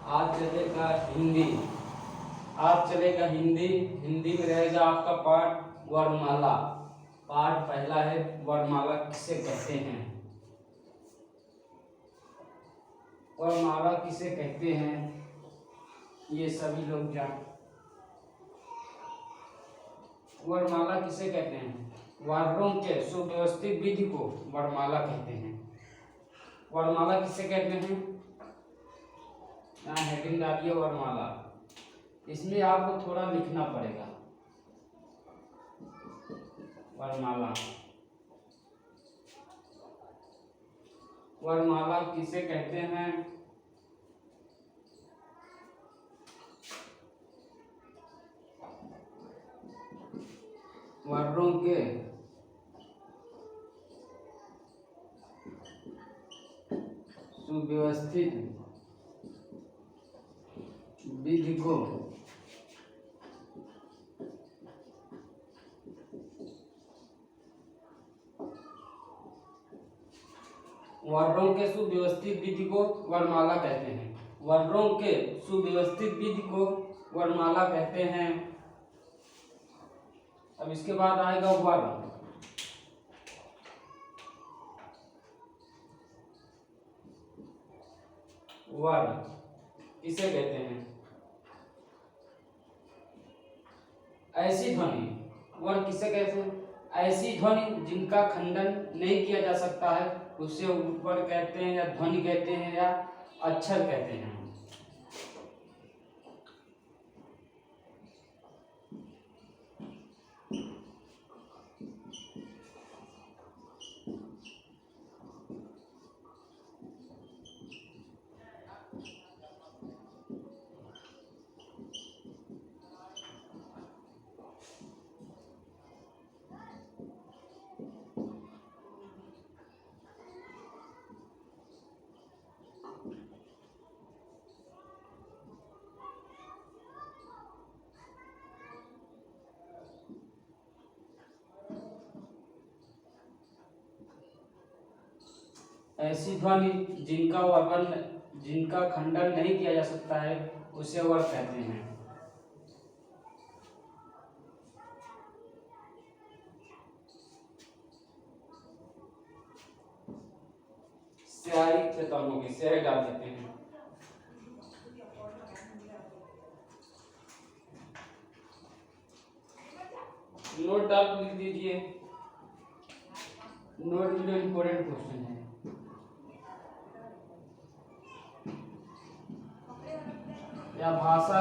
आज चलेगा हिंदी। आज चलेगा हिंदी। हिंदी में रहेगा आपका पाठ वर्णमाला। पाठ पहला है वर्णमाला किसे कहते हैं। वर्णमाला किसे कहते हैं ये सभी लोग जान। वर्णमाला किसे कहते हैं? वर्णों के सुव्यवस्थित विधि को वर्णमाला कहते हैं। वर्णमाला किसे कहते हैं? यहाँ हेडिंग डालिए वर्णमाला। इसमें आपको थोड़ा लिखना पड़ेगा। वर्णमाला, वर्णमाला किसे कहते हैं? वर्णों के सुव्यवस्थित विधि को वर्णों के सुव्यवस्थित विधि को वर्णमाला कहते हैं। वर्णों के सुव्यवस्थित विधि को वर्णमाला कहते हैं। अब इसके बाद आएगा वर्ण। वर्ण किसे कहते हैं? ऐसी ध्वनि। वर्ण किसे कहते हैं? ऐसी ध्वनि जिनका खंडन नहीं किया जा सकता है उसे वर्ण कहते हैं, या ध्वनि कहते हैं, या अक्षर कहते हैं। ऐसी ध्वनि जिनका खंडन नहीं किया जा सकता है उसे वर्ण कहते हैं। स्याही खत्म होगी, स्याही डाल देते हैं। नोट डाल लिख दीजिए। नोट में इंपॉर्टेंट क्वेश्चन है। या भाषा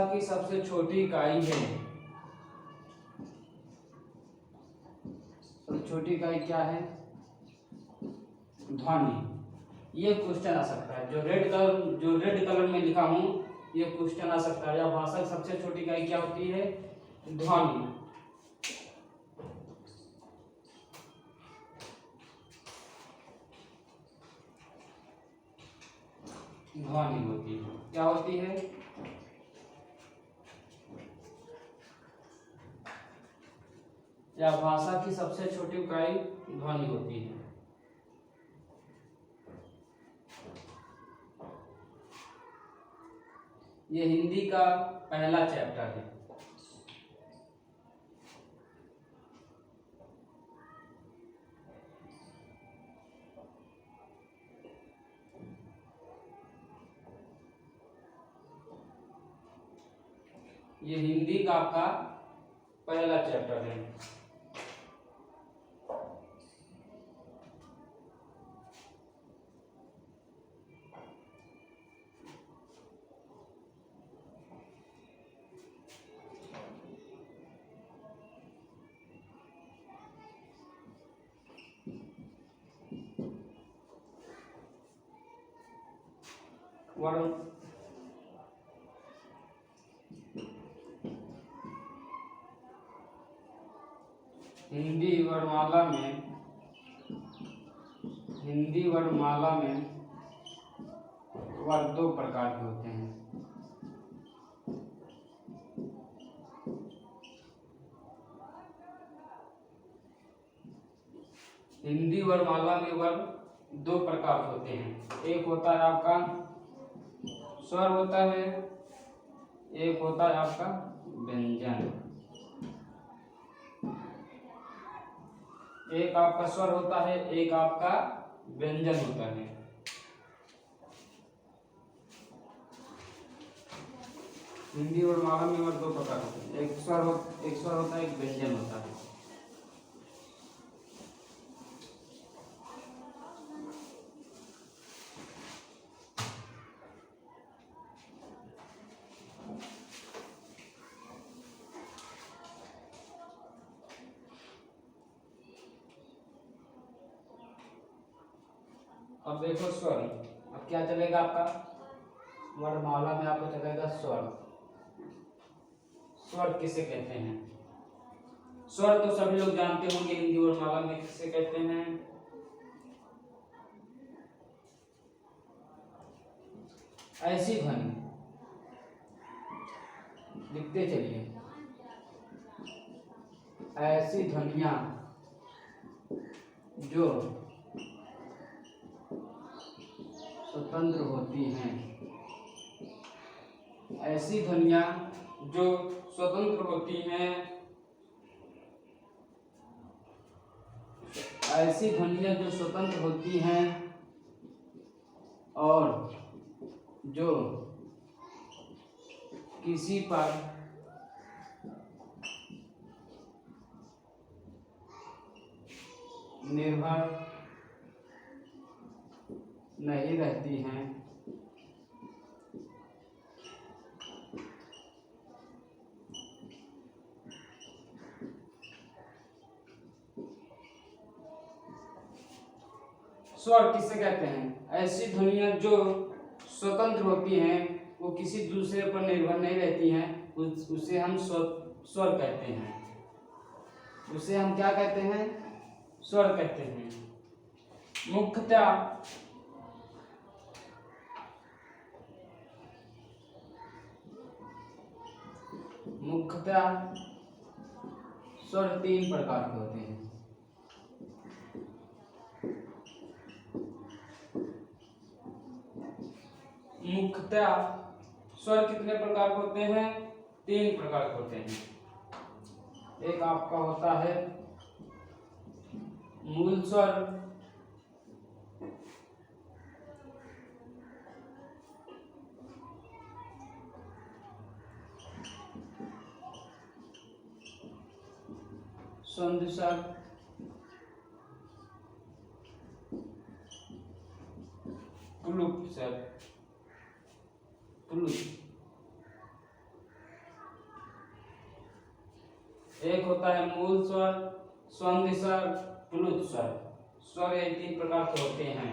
की सबसे छोटी इकाई है। सबसे छोटी इकाई क्या है? ध्वनि। ये क्वेश्चन आ सकता है। जो रेड कलर में लिखा हूं ये क्वेश्चन आ सकता है। या भाषा की सबसे छोटी इकाई क्या होती है? ध्वनि। ध्वनि होती है। क्या होती है? या भाषा की सबसे छोटी इकाई ध्वनि होती है। ये हिंदी का पहला चैप्टर है। ये हिंदी का आपका पहला चैप्टर है। वर्ण हिंदी वर्णमाला में वर्ण दो प्रकार के होते हैं। हिंदी वर्णमाला में वर्ग दो प्रकार होते हैं। एक होता है आपका स्वर होता है, एक होता है आपका व्यंजन। एक आपका स्वर होता है, एक आपका व्यंजन होता है। हिंदी वर्णमाला में वर्ग दो प्रकार होते हैं, एक स्वर होता है, एक व्यंजन होता है। अब देखो स्वर, अब क्या चलेगा आपका वर्णमाला में, आपको चलेगा स्वर। स्वर किसे कहते हैं? स्वर तो सभी लोग जानते होंगे, हिंदी वर्णमाला में किसे कहते हैं? ऐसी ध्वनि, लिखते चलिए, ऐसी ध्वनियां जो स्वतंत्र होती हैं, ऐसी ध्वनियां जो स्वतंत्र होती हैं, ऐसी ध्वनियां जो स्वतंत्र होती हैं और जो किसी पर निर्भर नहीं रहती हैं, स्वर किसे कहते हैं? ऐसी ध्वनियां जो स्वतंत्र होती हैं, वो किसी दूसरे पर निर्भर नहीं रहती हैं, उसे हम स्वर कहते हैं। उसे हम क्या कहते हैं? स्वर कहते हैं। मुख्यतः स्वर तीन प्रकार के होते हैं। मुख्यतः स्वर कितने प्रकार के होते हैं? तीन प्रकार के होते हैं। एक आपका होता है मूल स्वर, संधि स्वर, क्लुप्त स्वर। एक होता है मूल स्वर, संधि स्वर, क्लुप्त स्वर। स्वर ये तीन प्रकार के होते हैं।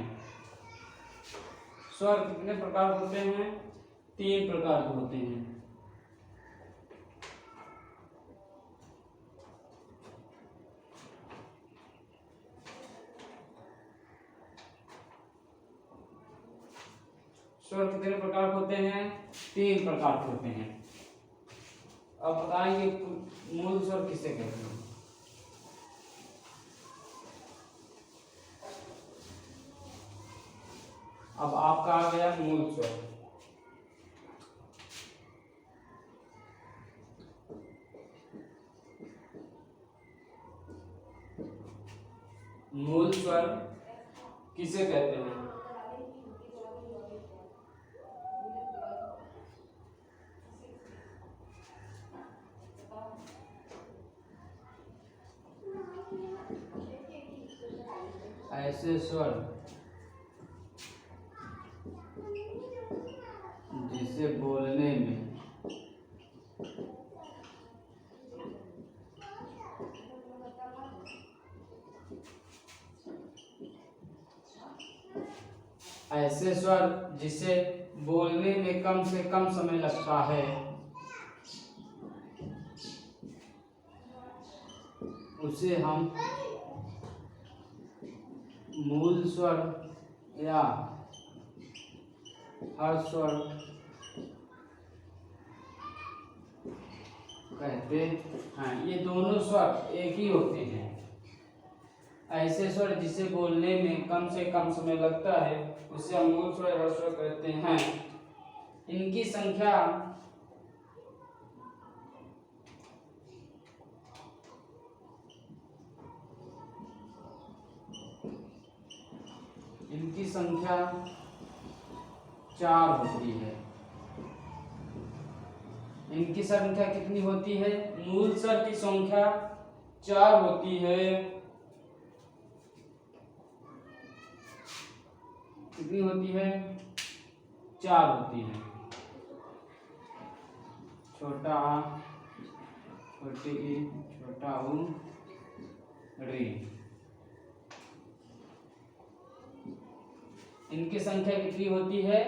स्वर कितने प्रकार होते हैं? तीन प्रकार के होते हैं। स्वर कितने प्रकार के होते हैं? तीन प्रकार के होते हैं। अब बताएंगे मूल स्वर किसे कहते हैं। अब आपका आ गया मूल स्वर। मूल स्वर किसे कहते हैं? ऐसे स्वर जिसे बोलने में ऐसे स्वर जिसे बोलने में कम से कम समय लगता है, उसे हम मूल स्वर या हर्ष स्वर कहते हैं। ये दोनों स्वर एक ही होते हैं। ऐसे स्वर जिसे बोलने में कम से कम समय लगता है उसे हम मूल स्वर ह्रस्व स्वर कहते हैं। इनकी संख्या इनकी संख्या 4 होती है। इनकी संख्या कितनी होती है? मूल स्वर की संख्या 4 होती है। कितनी होती है? 4 होती है। छोटा आ, छोटी ई, छोटा ऊ, री। इनकी संख्या कितनी होती है?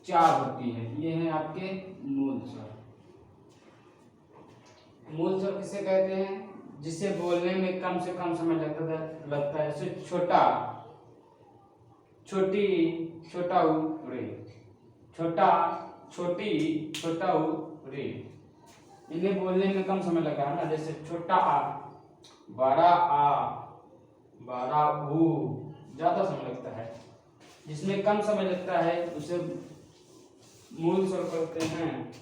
4 होती है। ये है आपके मूल स्वर। मूल स्वर किसे कहते हैं? जिसे बोलने में कम से कम समय लगता है। जैसे छोटा, छोटी, छोटा ऊ, रे। छोटा, छोटी, छोटा ऊ, रे। इन्हें बोलने में कम समय लगा है ना। जैसे छोटा आ, बड़ा आ, बड़ा ऊ, ज्यादा समय लगता है। जिसमें कम समय लगता है उसे मूल स्वर कहते हैं।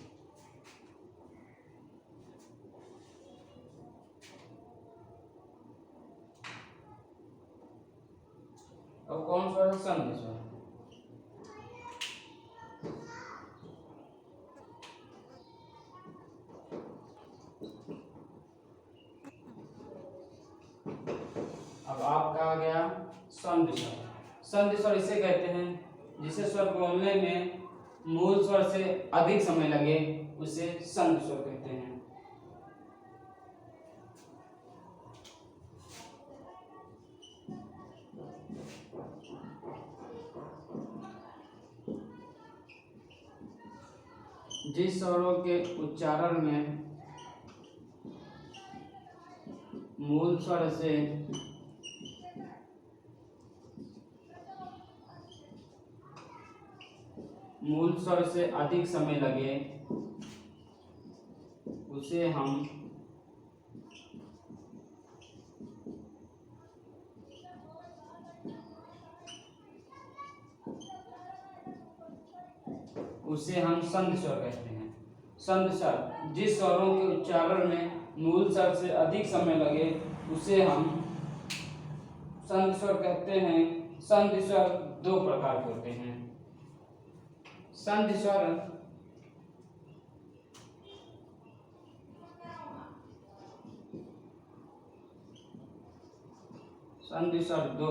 और कौन स्वर है? संधि स्वर। अब आपका आ गया संधि स्वर। संधि स्वर इसे कहते हैं जिसे स्वर बोलने में मूल स्वर से अधिक समय लगे उसे संधि स्वर कहते हैं। जिस स्वरों के उच्चारण में मूल स्वर से अधिक समय लगे उसे हम संधि स्वर कहते हैं। संधि स्वर जिस स्वरों के उच्चारण में मूल स्वर से अधिक समय लगे उसे हम संधि स्वर कहते हैं। संधि स्वर 2 प्रकार के होते हैं। संधि स्वर संधि स्वर 2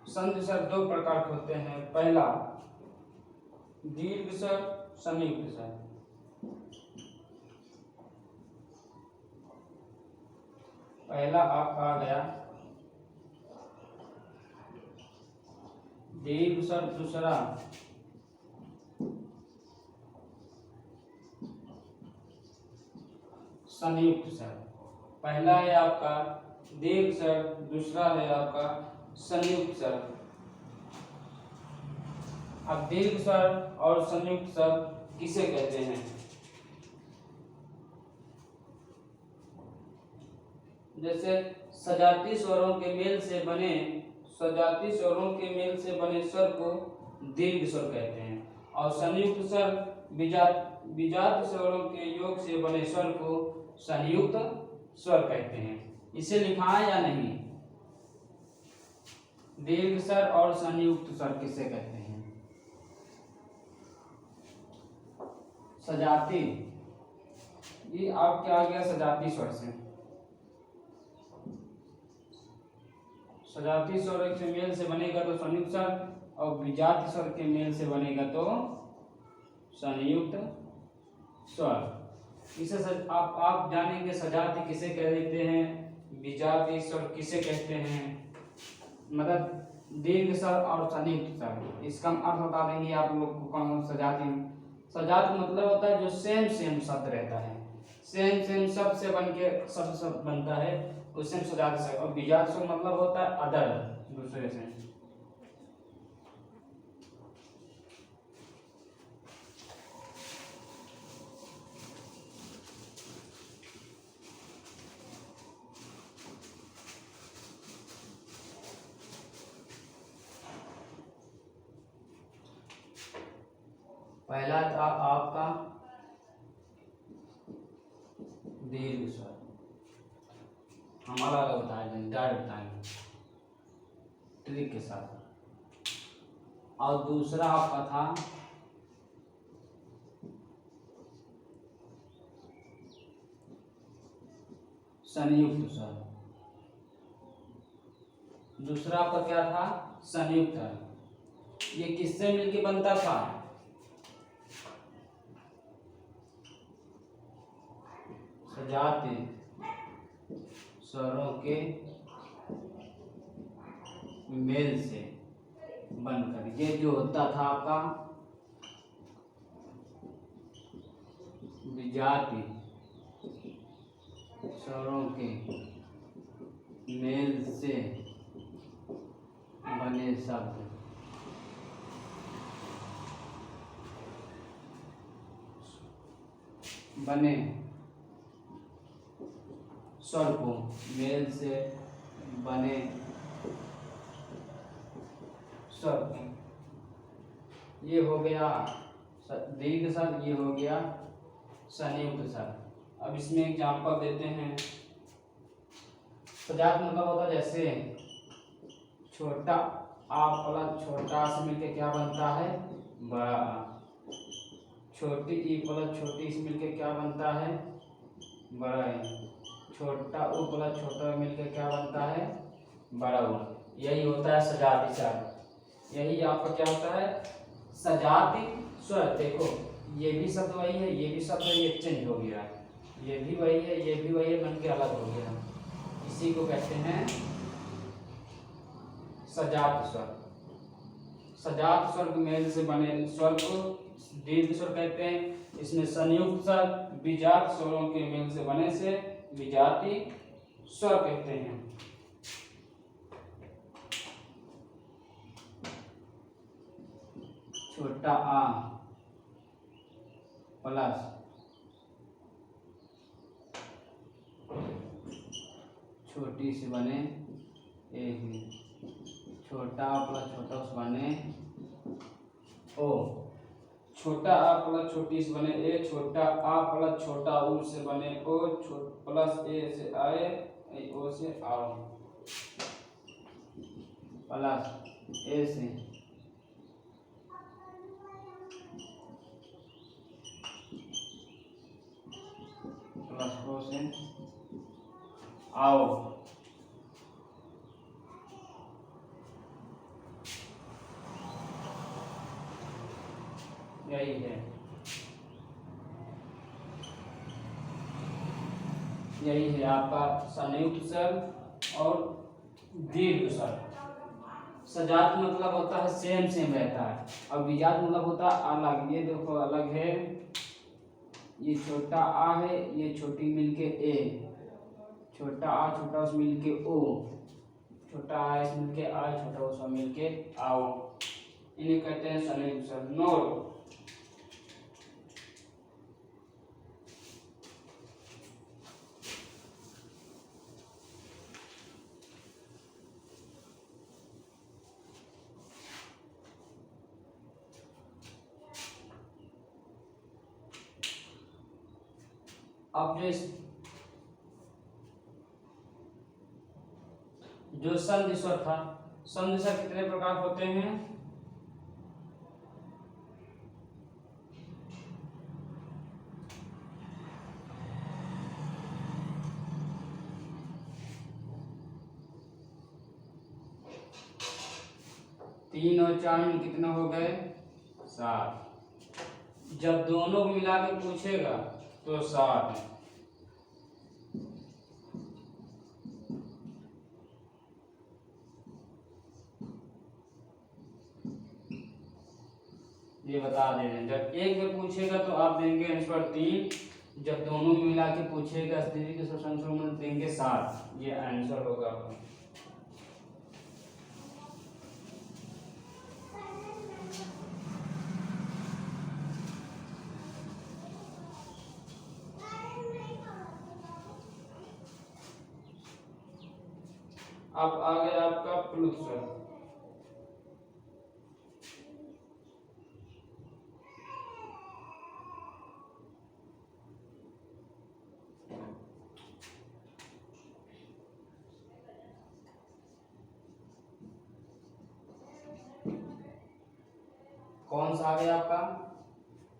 संधि स्वर 2 प्रकार के होते हैं। पहला दीर्घ स्वर, संयुक्त स्वर। पहला आपका आ गया दीर्घ स्वर, दूसरा संयुक्त स्वर। पहला है आपका दीर्घ स्वर, दूसरा है आपका संयुक्त स्वर। अब दीर्घ स्वर और संयुक्त स्वर किसे कहते हैं? जैसे सजाती स्वरों के मेल से बने स्वर को दीर्घ स्वर कहते हैं और संयुक्त स्वर विजात स्वरों के योग से बने स्वर को संयुक्त स्वर कहते हैं। इसे लिखा है या नहीं? दीर्घ स्वर और संयुक्त स्वर किसे कहते हैं? सजाती, ये आपके आ गया सजाती स्वर से। सजाती स्वर के मेल से बनेगा तो संयुक्त स्वर और विजात स्वर के मेल से बनेगा तो संयुक्त स्वर। इसे आप जानेंगे सजाती किसे कहते हैं, विजाती स्वर किसे कहते हैं, मतलब दीर्घ स्वर और संयुक्त स्वर। इसका अर्थ बता देंगे आप लोग को। कौन सजाती? सजाती मतलब होता है जो सेम शब्द रहता है, सेम शब्द से बनके शब्द बनता है उसे सजाती स्वर। और विजात स्वर मतलब होता है अदर, दूसरे से। पहला था आपका दीर्घ स्वर, हम अलग अलग बताएंगे, डायरेक्ट बताएंगे ट्रिक के साथ। और दूसरा आपका था संयुक्त स्वर। दूसरा आपका क्या था? संयुक्त। ये किससे मिलके बनता था? सजातीय स्वरों के मेल से बनकर ये जो होता था आपका विजातीय स्वरों के मेल से बने शब्द बने स्वर को मेल से बने स्वर को, ये हो गया दीर्घ स्वर, ये हो गया संयुक्त स्वर। अब इसमें एग्जांपल देते हैं। सजात मतलब होता है जैसे छोटा आ प्लस छोटा से मिलके क्या बनता है? बड़ा आ। छोटी ई प्लस छोटी से मिलके क्या बनता है? बड़ा ई। छोटा उ प्लस छोटा मिलके क्या बनता है? बड़ा उ। यही होता है सजाती स्वर। यही आपका क्या होता है? सजाती स्वर। देखो ये भी शब्द वही है, ये भी शब्द ये चेंज हो गया, ये भी वही है, ये भी वही है, बन के अलग हो गया। इसी को कहते हैं सजात स्वर। सजात स्वर के मेल से बने स्वर को दीर्घ स्वर कहते हैं। इसमें संयुक्त स्वर विजात स्वरों के मेल से बने से विजाती स्वर कहते हैं। छोटा आ प्लस छोटी से बने ए, छोटा आ प्लस छोटा से बने ओ, छोटा आ प्लस छोटी से बने ए, छोटा आ प्लस छोटा उ से बने ओ, प्लस ए से आए, ओ से आओ, प्लस ए से प्लस ओ से आओ। यही है, यही है आपका संयुक्त स्वर और दीर्घ स्वर। सजात मतलब होता है सेम सेम रहता है, और विजात मतलब होता है अलग। ये देखो अलग है, ये छोटा आ है, ये छोटी मिलके ए, छोटा आ छोटा उस मिलके ओ, छोटा आ इस मिलके आ, छोटा उस मिलके आओ। इन्हें कहते हैं संयुक्त स्वर। नोट अब जो संधि स्वर था, संधि स्वर कितने प्रकार होते हैं? तीन और चार में कितना हो गए? 7। जब दोनों को मिला के पूछेगा तो 7। ये बता दे रहे हैं। जब एक में पूछेगा तो आप देंगे आंसर 3, जब दोनों में मिला के पूछेगा स्थिति के संख्या में देंगे 7। ये आंसर होगा आपका। अब आ गया आपका प्लुत स्वर। कौन सा आ गया आपका?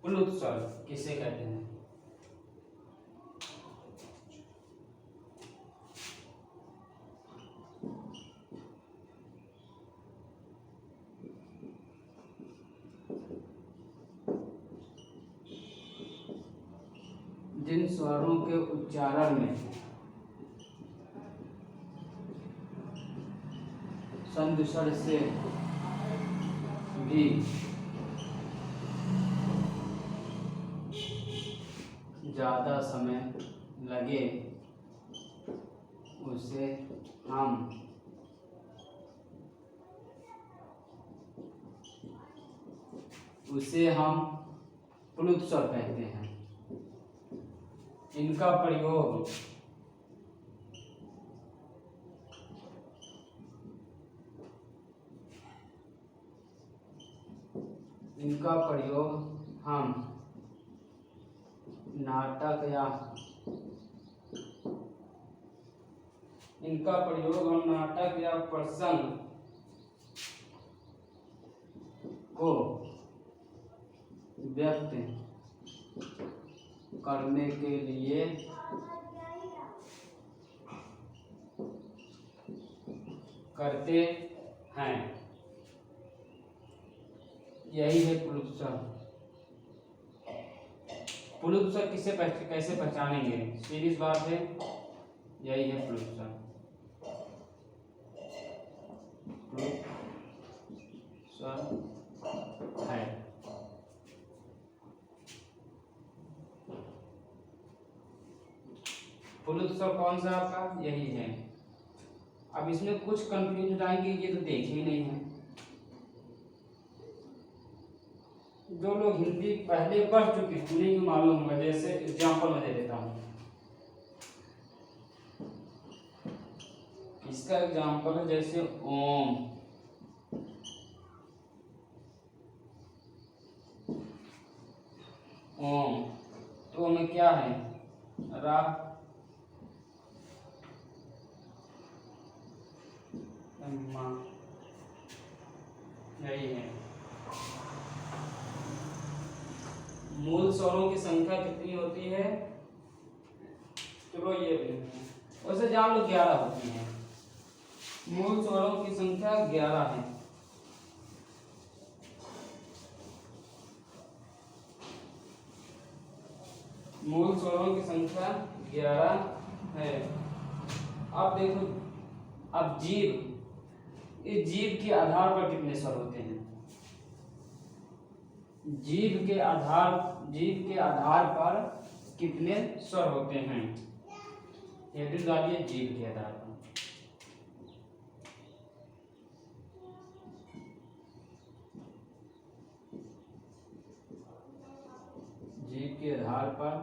प्लुत स्वर किसे कहते हैं? जिन स्वरों के उच्चारण में संधि स्वर से भी ज्यादा समय लगे उसे हम प्लुत स्वर कहते हैं। इनका प्रयोग हम नाटक या प्रसंग को व्यक्त करने के लिए करते हैं। यही है प्लुत स्वर। प्लुत स्वर कैसे पहचानेंगे? सीरीज बात है, यही है प्लुत स्वर। प्लुत स्वर है। प्लुत स्वर कौन सा आपका? यही है। अब इसमें कुछ कंफ्यूज आएंगे, ये तो देखे ही नहीं है। जो लोग हिंदी पहले पढ़ चुके हैं उन्हें मालूम होगा। जैसे एग्जाम्पल मैं दे देता हूँ। इसका एग्जाम्पल है जैसे ओम, ओम तो में क्या है? रा, यही है। मूल स्वरों की संख्या कितनी होती है? चलो ये वैसे जान लो 11 होती है। मूल स्वरों की संख्या 11 है। मूल स्वरों की संख्या 11 है। अब देखो, अब जीव, इस जीव के आधार पर कितने स्वर होते हैं? जीव के आधार पर कितने स्वर होते हैं? हेडिंग डालिए जीव के आधार पर। जीव के आधार पर,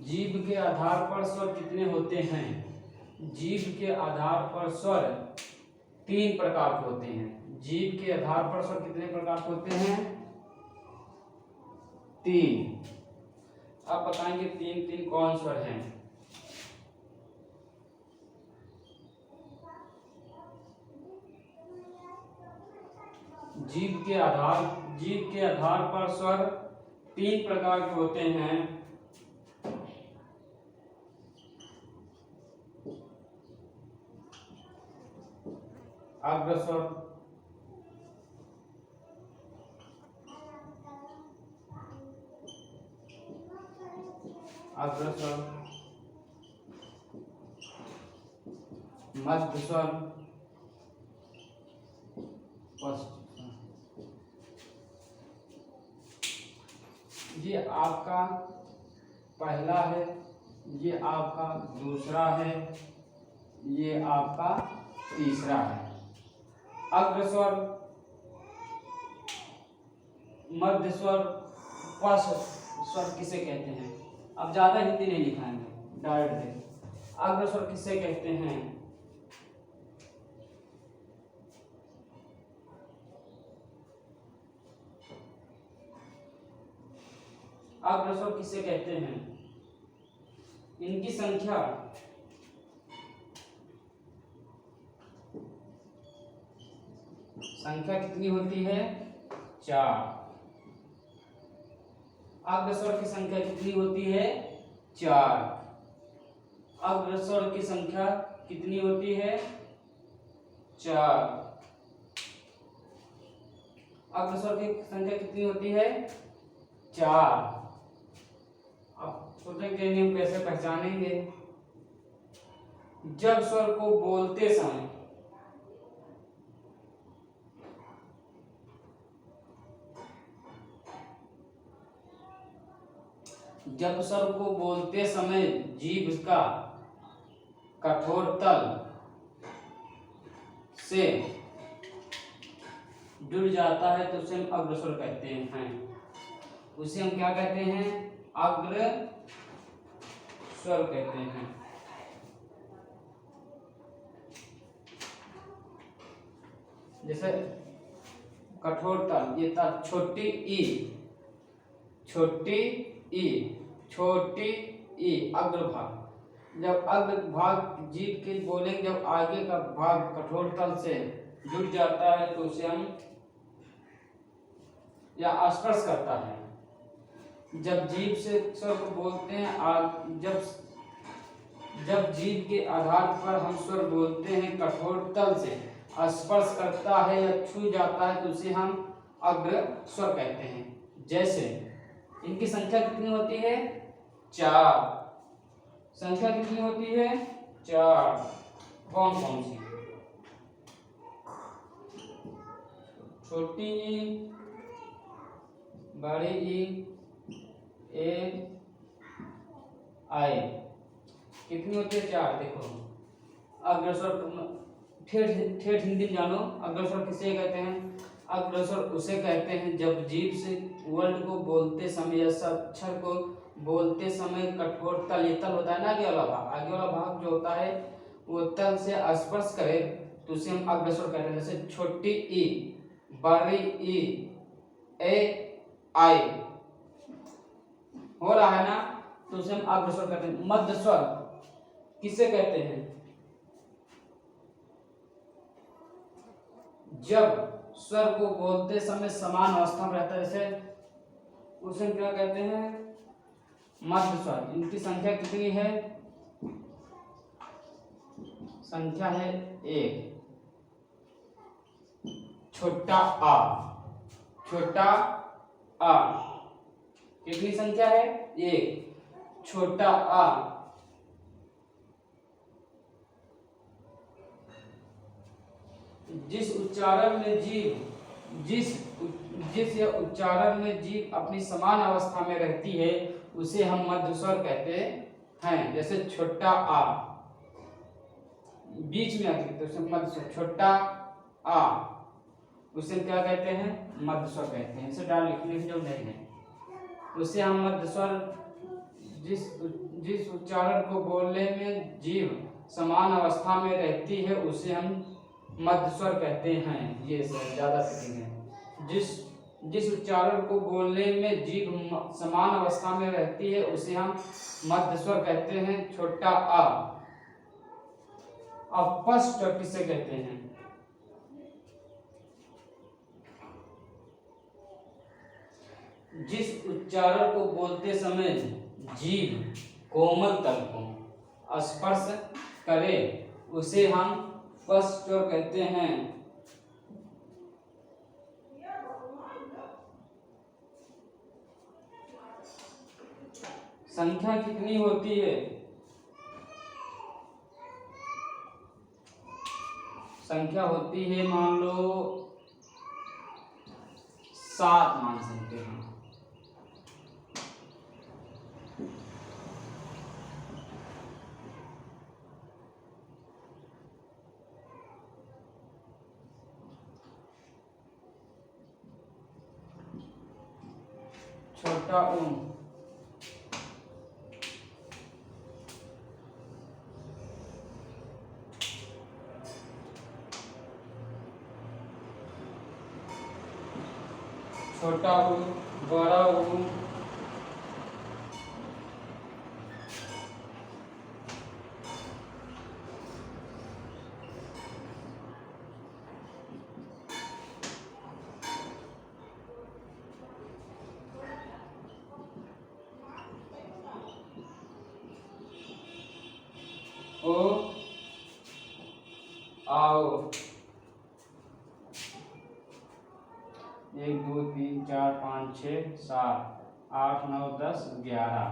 जीव के आधार पर स्वर कितने होते हैं? जीव के आधार पर स्वर 3 प्रकार के होते हैं। जीव के आधार पर स्वर कितने प्रकार के होते हैं? 3। आप बताएंगे 3 कौन स्वर हैं? जीव के आधार पर स्वर 3 प्रकार के होते हैं। अग्रस्वर, मध्य स्वर, ये आपका पहला है, ये आपका दूसरा है, ये आपका तीसरा है। अग्रस्वर, मध्य स्वर, पश्च स्वर किसे कहते हैं? अब ज्यादा हिंदी नहीं लिखाएंगे, डायरेक्ट दे। अग्रस्वर किसे कहते हैं? अग्रस्वर किसे कहते हैं? इनकी संख्या संख्या कितनी होती है? 4। अग्रस्वर की संख्या कितनी होती है? 4। अग्रस्वर की संख्या कितनी होती है? 4। अग्रस्वर की संख्या कितनी होती है? 4। अब सोचेंगे हम कैसे पहचानेंगे? जब स्वर को बोलते समय जीभ का कठोर तल से जुड़ जाता है तो उसे हम अग्रस्वर कहते हैं। उसे हम क्या कहते हैं? अग्रस्वर कहते हैं। जैसे कठोर तल, ये तल छोटी ई अग्रभाग। जब अग्रभाग जीभ के बोलेंगे, जब आगे का भाग कठोर तल से जुड़ जाता है तो उसे हम या स्पर्श करता है। जब जीभ से स्वर को बोलते हैं, जब जीभ के आधार पर हम स्वर बोलते हैं, कठोर तल से स्पर्श करता है या छू जाता है तो उसे हम अग्रस्वर कहते हैं। जैसे इनकी संख्या कितनी होती है? 4। संख्या कितनी होती है? 4। कौन कौन सी? छोटी ई, बड़ी ई, ए, आई। कितनी होती है? 4। देखो अग्रस्वर ठेठ हिंदी में जानो, अग्रस्वर किसे कहते हैं? अग्रस्वर उसे कहते हैं जब जीभ से वर्ड को बोलते समय या अक्षर को बोलते समय कठोर तल, ये तल होता है ना आगे वाला भाग जो होता है वो तल से स्पर्श करे तो उसे हम अग्रस्वर कहते हैं। जैसे छोटी ई, बड़ी ई, ए, आई हो रहा है ना, तो उसे हम अग्रस्वर कहते हैं। मध्य स्वर किसे कहते हैं? जब स्वर को बोलते समय समान अवस्था में रहता है, जैसे उसे क्या कहते हैं? मध्य स्वर। इनकी संख्या कितनी है? संख्या है 1। छोटा आ कितनी संख्या है? 1। छोटा आ। जिस उच्चारण में जीभ अपनी समान अवस्था में रहती है उसे हम मध्य स्वर कहते हैं। जैसे छोटा आ बीच में आती है तो उसे मध्य स्वर। छोटा आ उसे क्या कहते हैं? मध्य स्वर कहते हैं। इसे डाल लिखने की जरूरत नहीं है। उसे हम मध्य स्वर, जिस उच्चारण को बोलने में जीभ समान अवस्था में रहती है उसे हम मध्य स्वर कहते हैं। ये ज्यादा सेटिंग है। जिस उच्चारण को बोलने में जीभ समान अवस्था में रहती है उसे हम मध्य स्वर कहते हैं। छोटा आ। अपस्थ किसे कहते हैं? जिस उच्चारण को बोलते समय जीभ कोमल तल को स्पर्श करे उसे हम फर्स्ट स्वर कहते हैं। संख्या कितनी होती है? संख्या होती है, मान लो 7 मान सकते हैं। छोटा ऊं, छोटा ऊ, बड़ा ऊ, ओ आओ। 1 2 3 4 5 6 7 8 9 10 11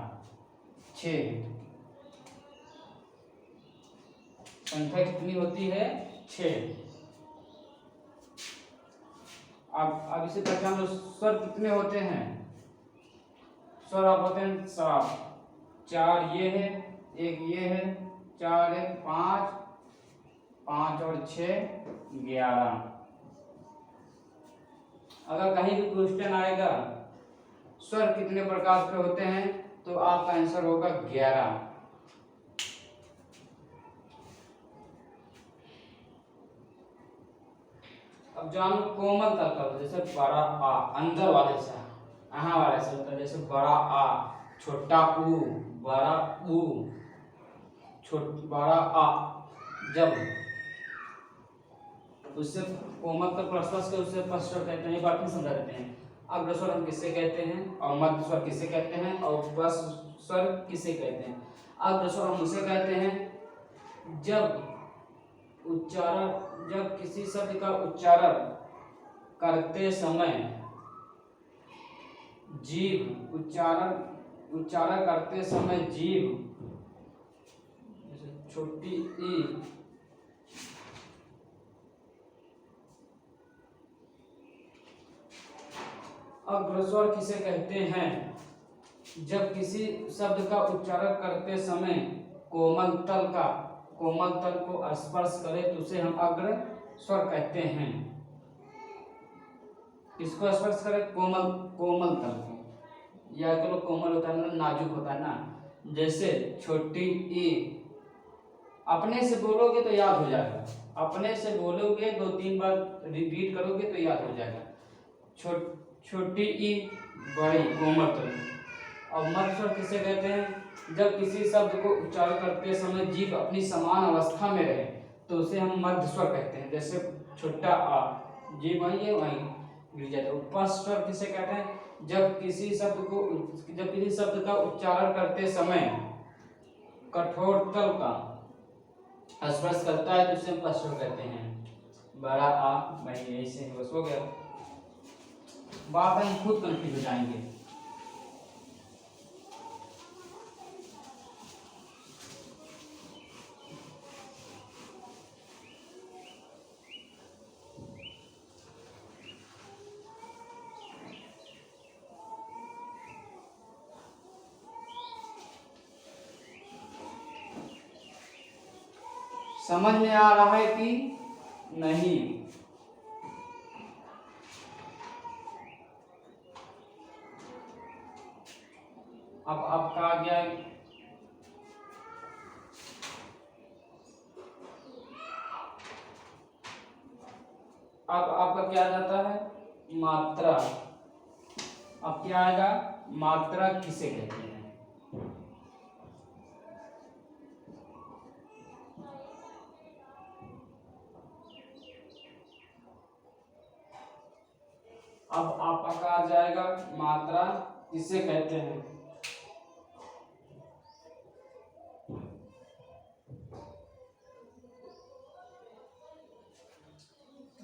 6 संख्या कितनी होती है? 6। अब इसे पहचान लो, स्वर कितने होते हैं? स्वर आप होते हैं 7। 4 ये है, 1 ये है, 4 1 5, 5 और 6 11। अगर कहीं भी क्वेश्चन आएगा स्वर कितने प्रकार के होते हैं तो आपका आंसर होगा 11। अब जानो कोमल तल का, जैसे बड़ा आ अंदर वाले से, यहाँ वाले से होता है, जैसे बड़ा आ, छोटा ऊ, बड़ा ऊ, बड़ा आ। जब उससे कोमल तल प्लस के उससे स्वर कहते हैं। ये बात नहीं समझा देते हैं। अग्रस्वर हम किससे कहते हैं और मध्य स्वर किससे कहते हैं और उपस्वर स्वर किसे कहते हैं? अग्रस्वर हम उसे कहते हैं जब किसी शब्द का उच्चारण करते समय जीभ उच्चारण करते समय जीभ, जैसे छोटी ई, अग्रस्वर किसे कहते हैं? जब किसी शब्द का उच्चारण करते समय कोमल तल को स्पर्श करे तो उसे हम अग्रस्वर कहते हैं। किसको स्पर्श करे? कोमल तल को। या चलो कोमल होता है ना, नाजुक होता है ना। जैसे छोटी ई, अपने से बोलोगे तो याद हो जाएगा, अपने से बोलोगे 2-3 बार रिपीट करोगे तो याद हो जाएगा। छोटी ई, बड़ी, कोमल तल। और मध्य स्वर किसे कहते हैं? जब किसी शब्द को उच्चारण करते समय जीभ अपनी समान अवस्था में रहे तो उसे हम मध्य स्वर कहते हैं। जैसे छोटा आ, जीभ वहीं है वहीं गिर जाता है। उपस्वर स्वर किसे कहते हैं? जब किसी शब्द का उच्चारण करते समय कठोर तल का स्पर्श करता है तो उसे हम उपस्वर कहते हैं। बड़ा आ, वही ऐसे बस हो गया। बात हम खुद कंफ्यूज हो जाएंगे। समझ में आ रहा है कि नहीं? अब आपका आ गया अब आपका क्या जाता है? मात्रा। अब क्या आएगा? मात्रा किसे कहते हैं? अब आपका कहा जाएगा मात्रा किसे कहते हैं?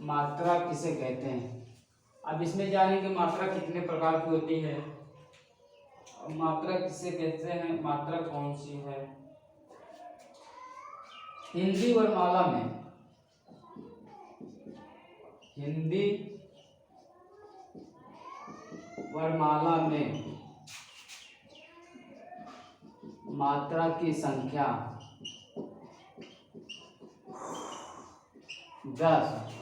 मात्रा किसे कहते हैं? अब इसमें जानेंगे मात्रा कितने प्रकार की होती है, मात्रा किसे कहते हैं, मात्रा कौन सी है। हिंदी वर्णमाला में मात्रा की संख्या 10।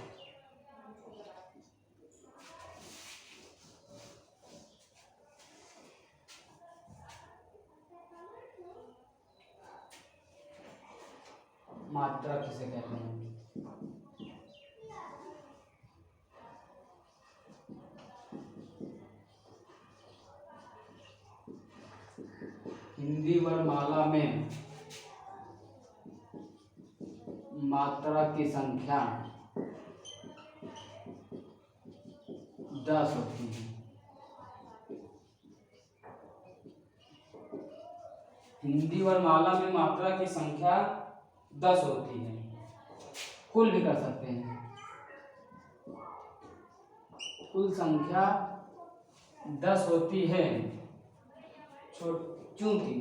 मात्रा किसे कहते हैं? हिंदी वर्णमाला में मात्रा की संख्या 10 होती है। हिंदी वर्णमाला में मात्रा की संख्या 10 होती है। कुल भी कर सकते हैं, कुल संख्या 10 होती है। चूंकि